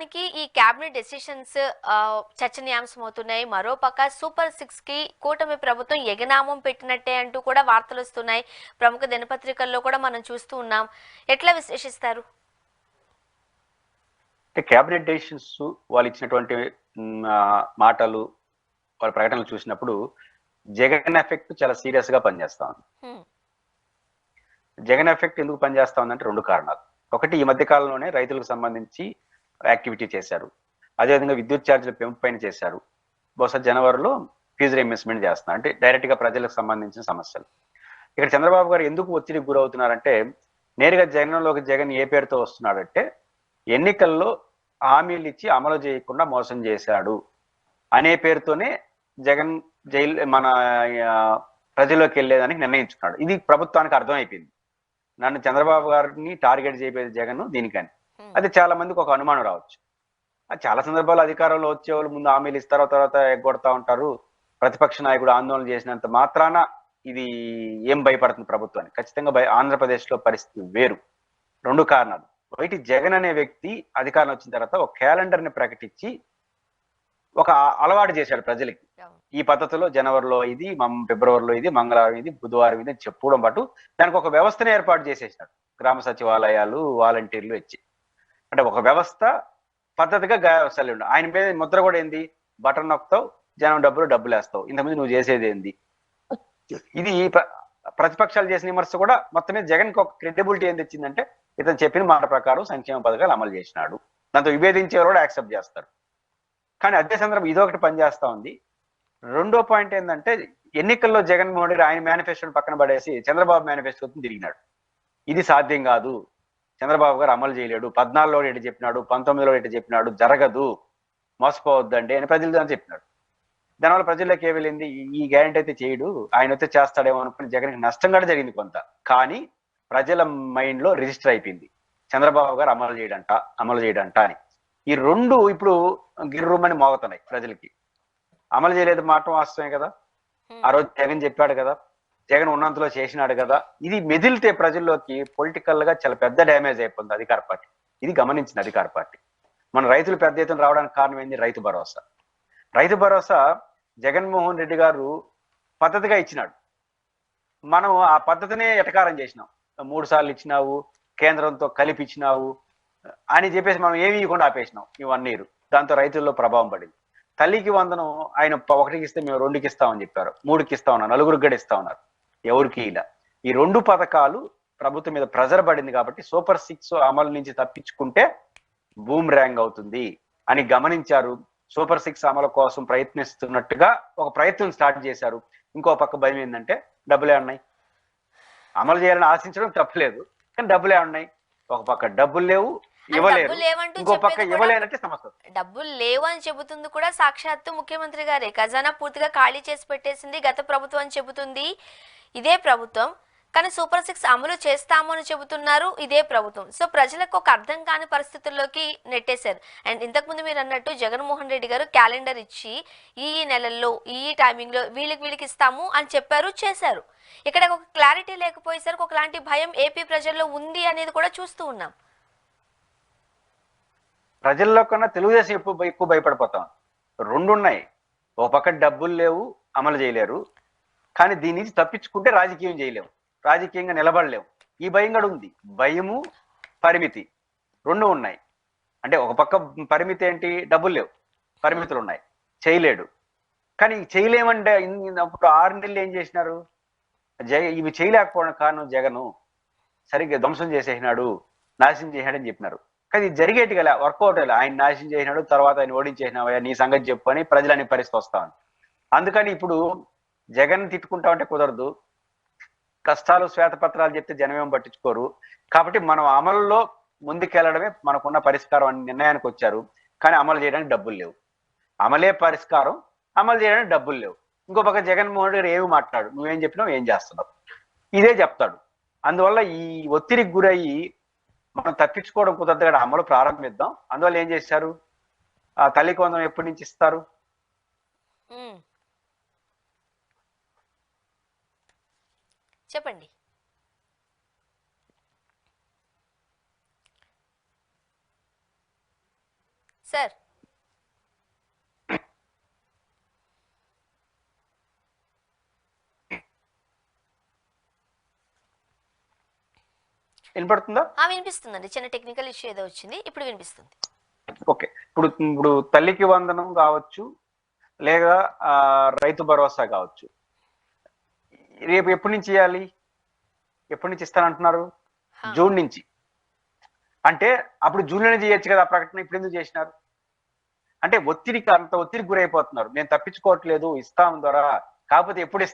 మొత్తానికి ఈ cabinet decisions చర్చనీయాంశమవుతున్నాయి. మరోపక్క సూపర్ 6 కి కూటమి ప్రభుత్వం ఎగనామం పెట్టినట్టే అంటూ కూడా వార్తలు వస్తున్నాయి. ప్రముఖ దినపత్రికల్లో కూడా మనం చూస్తూ ఉన్నాం. ఎట్లా విశ్లేషిస్తారు? క్యాబినెట్ డెసిషన్స్ వాళ్ళు ఇచ్చినటువంటి మాటలు వాళ్ళ ప్రకటనలు చూసినప్పుడు జగన్ ఎఫెక్ట్ చాలా సీరియస్ గా పనిచేస్తా ఉంది. జగన్ ఎఫెక్ట్ ఎందుకు పనిచేస్తా ఉందంటే రెండు కారణాలు. ఒకటి, ఈ మధ్య కాలంలోనే రైతులకు సంబంధించి యాక్టివిటీ చేశారు. అదేవిధంగా విద్యుత్ ఛార్జీల పెంపు పైన చేశారు. బహుశా జనవరిలో ఫీజు రీఇంబర్స్మెంట్ చేస్తున్నారు. అంటే డైరెక్ట్ గా ప్రజలకు సంబంధించిన సమస్యలు. ఇక్కడ చంద్రబాబు గారు ఎందుకు ఒత్తిడికి గురవుతున్నారంటే, నేరుగా జగన్ ఏ పేరుతో వస్తున్నాడంటే, ఎన్నికల్లో హామీలు ఇచ్చి అమలు చేయకుండా మోసం చేశాడు అనే పేరుతోనే జగన్ మన ప్రజల్లోకి వెళ్ళేదానికి నిర్ణయించుకున్నాడు. ఇది ప్రభుత్వానికి అర్థమైపోయింది. నన్ను చంద్రబాబు గారిని టార్గెట్ చేయబోయేది జగన్ దీనికని. అది చాలా మందికి ఒక అనుమానం రావచ్చు. చాలా సందర్భాలు అధికారంలో వచ్చేవాళ్ళు ముందు హామీలు ఇస్తారో తర్వాత ఎగ్గొడతా ఉంటారు. ప్రతిపక్ష నాయకుడు ఆందోళన చేసినంత మాత్రాన ఇది ఏం భయపడుతుంది ప్రభుత్వానికి? ఖచ్చితంగా ఆంధ్రప్రదేశ్ లో పరిస్థితి వేరు. రెండు కారణాలు. ఒకటి, జగన్ అనే వ్యక్తి అధికారం వచ్చిన తర్వాత ఒక క్యాలెండర్ ని ప్రకటించి ఒక అలవాటు చేశాడు ప్రజలకి. ఈ పద్ధతిలో జనవరిలో ఇది, ఫిబ్రవరిలో ఇది, మంగళవారం ఇది, బుధవారం ఇది చెప్పడం పాటు దానికి ఒక వ్యవస్థను ఏర్పాటు చేసేసినాడు. గ్రామ సచివాలయాలు, వాలంటీర్లు ఇచ్చి, అంటే ఒక వ్యవస్థ పద్ధతిగా వ్యవస్థలు. ఆయన మీద ముద్ర కూడా ఏంది? బటన్ నొక్కుతావు, జనం డబ్బులు వేస్తావు, ఇంతకుముందు నువ్వు చేసేది ఏంది? ఇది ప్రతిపక్షాలు చేసిన విమర్శ కూడా మొత్తం మీద జగన్ కి ఒక క్రెడిబిలిటీ ఏం తెచ్చిందంటే, ఇతను చెప్పిన మాట ప్రకారం సంక్షేమ పథకాలు అమలు చేసినాడు. దాంతో విభేదించేవారు కూడా యాక్సెప్ట్ చేస్తారు. కానీ అదే సందర్భం ఇదొకటి పనిచేస్తా ఉంది. రెండో పాయింట్ ఏంటంటే, ఎన్నికల్లో జగన్మోహన్ రెడ్డి ఆయన మేనిఫెస్టోని పక్కన పడేసి చంద్రబాబు మేనిఫెస్టోతో తిరిగినాడు. ఇది సాధ్యం కాదు, చంద్రబాబు గారు అమలు చేయలేడు, 14లో ఎటు చెప్పినాడు, 19లో ఎటు చెప్పినాడు, జరగదు, మోసపోవద్దండి అని ప్రజలు చెప్పినాడు. దానివల్ల ప్రజల్లోకి ఏ వెళ్ళింది? ఈ గ్యారెంటీ అయితే చేయడు, ఆయన అయితే చేస్తాడేమో అనుకుని జగన్కి నష్టం కూడా జరిగింది కొంత. కానీ ప్రజల మైండ్ లో రిజిస్టర్ అయిపోయింది, చంద్రబాబు గారు అమలు చేయడంట అని. ఈ రెండు ఇప్పుడు గిర్రుమని మోగుతున్నాయి ప్రజలకి. అమలు చేయలేదు మాట వాస్తవమే కదా, ఆ రోజు జగన్ చెప్పాడు కదా, జగన్ ఉన్నంతలో చేసినాడు కదా. ఇది మెదిలితే ప్రజల్లోకి పొలిటికల్ గా చాలా పెద్ద డ్యామేజ్ అయిపోతుంది అధికార పార్టీ. ఇది గమనించిన అధికార పార్టీ. మన రైతులు పెద్ద ఎత్తున రావడానికి కారణం ఏంది? రైతు భరోసా. రైతు భరోసా జగన్మోహన్ రెడ్డి గారు పద్ధతిగా ఇచ్చినాడు. మనం ఆ పద్ధతినే ఎటకారం చేసినాం. 3 సార్లు ఇచ్చినావు, కేంద్రంతో కలిపి ఇచ్చినావు అని చెప్పేసి మనం ఏమి ఇవ్వకుండా ఆపేసినాం ఈ 1 year. దాంతో రైతుల్లో ప్రభావం పడింది. తల్లికి వందనం ఆయన 1కి ఇస్తే మేము 2కి ఇస్తామని చెప్పారు, 3కి ఇస్తా ఉన్నారు, 4కి కూడా ఇస్తా ఉన్నారు. ఎవరికి ఇలా ఈ 2 పథకాలు ప్రభుత్వం మీద ప్రెజర్ పడింది కాబట్టి సూపర్ 6 అమలు నుంచి తప్పించుకుంటే బూమ్ ర్యాంగ్ అవుతుంది అని గమనించారు. సూపర్ 6 అమలు కోసం ప్రయత్నిస్తున్నట్టుగా ఒక ప్రయత్నం స్టార్ట్ చేశారు. ఇంకో పక్క భయం ఏంటంటే, డబ్బులే ఉన్నాయి, అమలు చేయాలని ఆశించడం తప్పలేదు, కానీ డబ్బులే ఉన్నాయి. ఒక పక్క డబ్బులు లేవు, ఇవ్వలేరు, ఇంకో పక్క ఇవ్వలేనంటే సమస్య. డబ్బులు లేవు అని చెబుతుంది కూడా సాక్షాత్తు ముఖ్యమంత్రి గారే. ఖజానా పూర్తిగా ఖాళీ చేసి పెట్టేసింది గత ప్రభుత్వం అని చెబుతుంది ఇదే ప్రభుత్వం. కానీ సూపర్ 6 అమలు చేస్తాము అని చెబుతున్నారు ఇదే ప్రభుత్వం. సో ప్రజలకు ఒక అర్థం కాని పరిస్థితుల్లోకి నెట్టేశారు. అండ్ ఇంతకుముందు మీరు అన్నట్టు జగన్మోహన్ రెడ్డి గారు క్యాలెండర్ ఇచ్చి ఈ నెలల్లో ఈ టైమింగ్ లో వీళ్ళకి ఇస్తాము అని చెప్పారు, చేశారు. ఇక్కడ ఒక క్లారిటీ లేకపోయేసరికి ఒకలాంటి భయం ఏపీ ప్రజల్లో ఉంది అనేది కూడా చూస్తూ ఉన్నాం. ప్రజల్లో కన్నా తెలుగుదేశం ఎక్కువ భయపడిపోతాం. రెండు ఉన్నాయి. ఒక పక్క డబ్బులు లేవు, అమలు చేయలేరు, కానీ దీని నుంచి తప్పించుకుంటే రాజకీయం చేయలేము, రాజకీయంగా నిలబడలేము. ఈ భయం కూడా ఉంది. భయము, పరిమితి రెండు ఉన్నాయి. అంటే ఒక పక్క పరిమితి ఏంటి? డబ్బులు లేవు, పరిమితులు ఉన్నాయి, చేయలేడు. కానీ చేయలేమంటే అప్పుడు 6 నెలలు ఏం చేసినారు? ఇవి చేయలేకపోవడం కారణం జగను సరిగ్గా ధ్వంసం చేసేసినాడు, నాశనం చేసినాడని చెప్పినారు. కానీ ఇది జరిగేటి కదా, వర్కౌట్ అయ్యా. ఆయన నాశనం చేసినాడు, తర్వాత ఆయన ఓడించేసినావయ్యా, నీ సంగతి చెప్పు అని ప్రజలని పరిస్థితి వస్తాను. అందుకని ఇప్పుడు జగన్ తిట్టుకుంటామంటే కుదరదు. కష్టాలు శ్వేతపత్రాలు చెప్తే జనమేం పట్టించుకోరు. కాబట్టి మనం అమలులో ముందుకెళ్లడమే మనకున్న పరిష్కారం అని నిర్ణయానికి వచ్చారు. కానీ అమలు చేయడానికి డబ్బులు లేవు. అమలే పరిష్కారం, అమలు చేయడానికి డబ్బులు లేవు. ఇంకో పక్క జగన్మోహన్ రెడ్డి ఏమి మాట్లాడు, నువ్వేం చెప్పినావు, ఏం చేస్తున్నావు, ఇదే చెప్తాడు. అందువల్ల ఈ ఒత్తిడికి గురయ్యి మనం తప్పించుకోవడం కుదరదు కదా, అమలు ప్రారంభిద్దాం. అందువల్ల ఏం చేశారు? ఆ తల్లికి వందనం ఎప్పటి నుంచి ఇస్తారు? చెప్పండి. సార్ వినపడుతుందా? వినిపిస్తుందండి. చిన్న టెక్నికల్ ఇష్యూ ఏదో వచ్చింది, ఇప్పుడు వినిపిస్తుంది. ఓకే. ఇప్పుడు తల్లికి వందనం కావచ్చు, లేదా రైతు భరోసా కావచ్చు, రేపు ఎప్పటి నుంచి ఇవ్వాలి, ఎప్పటి నుంచి ఇస్తానంటున్నారు? జూన్ నుంచి. అంటే అప్పుడు జూన్లోనే చేయొచ్చు కదా ప్రకటన, ఇప్పుడు ఎందుకు చేసినారు? అంటే ఒత్తిడికి, అంత ఒత్తిడికి గురైపోతున్నారు. మేము తప్పించుకోవట్లేదు, ఇస్తాం ద్వారా, కాకపోతే ఎప్పుడు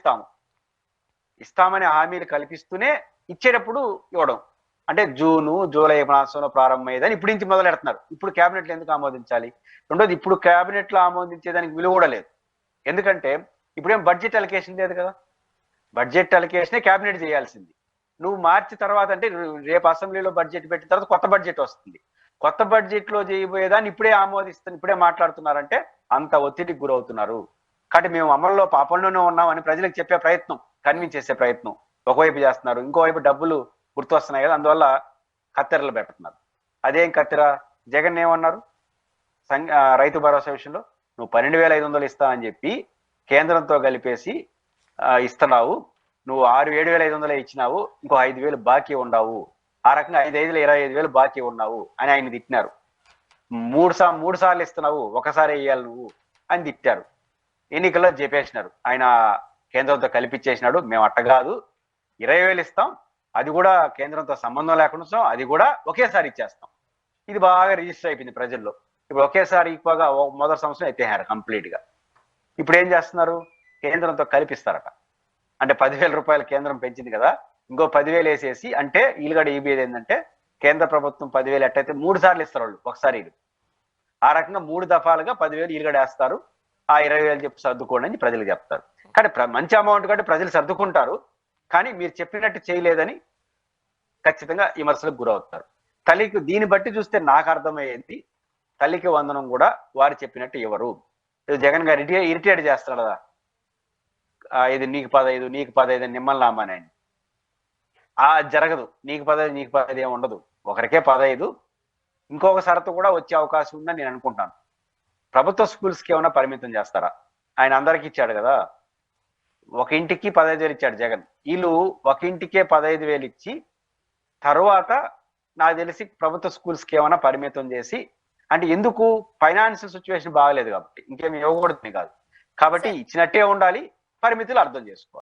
ఇస్తామని హామీలు కల్పిస్తూనే ఇచ్చేటప్పుడు ఇవ్వడం. అంటే జూను జూలై మాసంలో ప్రారంభమయ్యేదని ఇప్పుడు నుంచి మొదలెడుతున్నారు. ఇప్పుడు క్యాబినెట్లు ఎందుకు ఆమోదించాలి? రెండోది, ఇప్పుడు క్యాబినెట్లో ఆమోదించేదానికి విలువ కూడా లేదు. ఎందుకంటే ఇప్పుడేం బడ్జెట్ అలొకేషన్ లేదు కదా. బడ్జెట్ అలొకేషనే క్యాబినెట్ చేయాల్సింది. నువ్వు మార్చి తర్వాత, అంటే రేపు అసెంబ్లీలో బడ్జెట్ పెట్టిన తర్వాత కొత్త బడ్జెట్ వస్తుంది. కొత్త బడ్జెట్ లో చేయబోయేదాన్ని ఇప్పుడే ఆమోదిస్తాను, ఇప్పుడే మాట్లాడుతున్నారంటే అంత ఒత్తిడికి గురవుతున్నారు. కాబట్టి మేము అమల్లోనే ఉన్నామని ప్రజలకు చెప్పే ప్రయత్నం, కన్విన్స్ చేసే ప్రయత్నం ఒకవైపు చేస్తున్నారు. ఇంకోవైపు డబ్బులు గుర్తొస్తున్నాయి కదా, అందువల్ల కత్తెరలు పెడుతున్నారు. అదేం కత్తెర? జగన్ ఏమన్నారు రైతు భరోసా విషయంలో? నువ్వు 12,500 ఇస్తా అని చెప్పి కేంద్రంతో కలిపేసి ఇస్తున్నావు, నువ్వు 6,7,500 ఇచ్చినావు, ఇంకో 5,000 బాకీ ఉండవు, ఆ రకంగా 5,500 25,000 బాకీ ఉన్నావు అని ఆయన తిట్టినారు. మూడు సార్లు ఇస్తున్నావు, ఒకసారి వేయాలి నువ్వు అని తిట్టారు. ఎన్నికల్లో చెప్పేసినారు, ఆయన కేంద్రంతో కలిపిచ్చేసినాడు. మేము అట్ట కాదు, 20,000 ఇస్తాం, అది కూడా కేంద్రంతో సంబంధం లేకుండా ఇస్తాం, అది కూడా ఒకేసారి ఇచ్చేస్తాం. ఇది బాగా రిజిస్టర్ అయిపోయింది ప్రజల్లో. ఇప్పుడు ఒకేసారి ఎక్కువగా మొదటి సంవత్సరం ఎత్తేహారు కంప్లీట్ గా. ఇప్పుడు ఏం చేస్తున్నారు? కేంద్రంతో కలిపిస్తారట. అంటే 10,000 రూపాయలు కేంద్రం పెంచింది కదా, ఇంకో 10,000 వేసేసి, అంటే వీలుగడ ఈబీఏది ఏంటంటే కేంద్ర ప్రభుత్వం 10,000 ఎట్టయితే 3 సార్లు ఇస్తారు వాళ్ళు ఒకసారి. ఆ రకంగా 3 దఫాలుగా 10,000 ఈలుగడ వేస్తారు. ఆ 20,000 చెప్పి సర్దుకోండి అని ప్రజలు చెప్తారు. కానీ మంచి అమౌంట్ కంటే ప్రజలు సర్దుకుంటారు, కానీ మీరు చెప్పినట్టు చేయలేదని ఖచ్చితంగా విమర్శలకు గురవుతారు. తల్లికి దీన్ని బట్టి చూస్తే నాకు అర్థమయ్యేది, తల్లికి వందనం కూడా వారు చెప్పినట్టు ఎవరు. జగన్ గారు ఇరిటేట్ చేస్తాడు కదా, ఇది నీకు 15 నీకు 15 నిమ్మల్నామాని. జరగదు. నీకు 15 ఏమి ఉండదు, ఒకరికే 15. ఇంకొక షరతు కూడా వచ్చే అవకాశం ఉందని నేను అనుకుంటాను. ప్రభుత్వ స్కూల్స్కి ఏమైనా పరిమితం చేస్తారా? ఆయన అందరికి ఇచ్చాడు కదా, ఒక ఇంటికి 15,000 ఇచ్చాడు జగన్. వీళ్ళు ఒక ఇంటికే 15,000 ఇచ్చి తర్వాత నాకు తెలిసి ప్రభుత్వ స్కూల్స్కి ఏమైనా పరిమితం చేసి, అంటే ఎందుకు? ఫైనాన్షియల్ సిచ్యువేషన్ బాగలేదు కాబట్టి, ఇంకేమి ఇవ్వకూడదు కాదు కాబట్టి ఇచ్చినట్టే ఉండాలి, పరిమితులు అర్థం చేసుకోవాలి.